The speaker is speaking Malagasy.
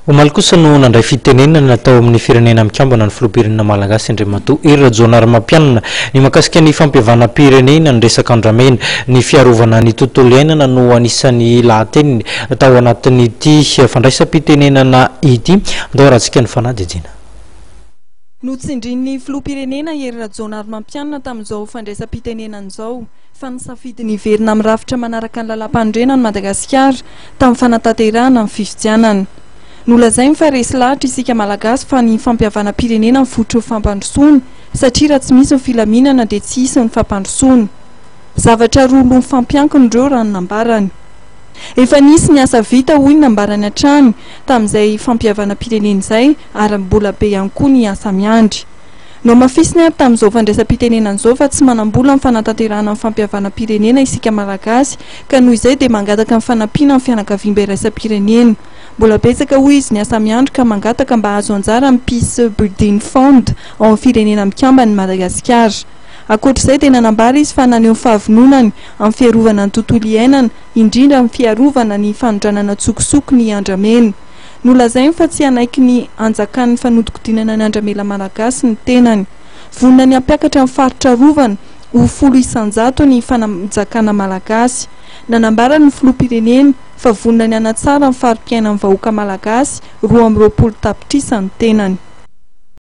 Omaly kosa no nandray fitenenana natao amin'ny firenena mikambana ny filoham-pirenena malagasy Andriamatoa Hery Rajaonarimampianina ny mahakasika ny fampihavana pirenena ny resaka andramena ny fiarovana ny tontolo iainana no anisan'ny lahateniny tao anatin'ity fandraisam-pitenenana ity ndao rahantsika ny fanadidina. Notsindrin'ny filoham-pirenena Hery Rajaonarimampianina tamin'izao fandraisam-pitenenan'izao fa nisafidiny hiverina amin'ny rafitra manaraka ny lalam-pandrenany Madagasikara tamin'ny fanatanterahana ny fifidianana. Nolazainy fa resy lahatra isika malagasy fa ny fampihavana pirenena ny fototra ny fampandrosoana satria raha tsy misy ny filaminana dia tsy hisy ny fampandrosoana. Zavatra roa ny fampiankina ireo raha ny nambarany. Efa nisy ny asa vita hoy ny nambarany hatrany tamin'izay fampihavana pirenena izay ary mbola be ihany koa ny asa miandry. No mafisiny aby tamin'izao fandraisam-pitenenan'izao fa tsy manambola ny fanatanterahana ny fampihavana pirenena isika malagasy ka noho izay dia mangataka ny fanampiana ny fianakaviana iraisam-pirenena. Mbola betsaka hoy izy ny asa miandry ka mangataka mba azo anjara amin'ny Peace Building Fund ao amin'ny firenena mikambana Madagasikara. Ankoatr'izay dia nanambara izy fa naneho ny fahavononany amin'ny fiarovana ny tontolo iainana indrindra amin'ny fiarovana ny fanondranana tsokosoko ny andramena. Nolazainy fa tsy hanaiky ny anjakan'ny fanodikodinana ny andramela malagasy ny tenany. Vonona ny hampiakatra ny faritra rovana ho 10 isanjato ny fananjakana malagasy. Nanambara ny filoham-pirenena fa vonona ny hanatsara ny farim-piainan'ny vahoaka malagasy 20 tapitrisa ny tenany.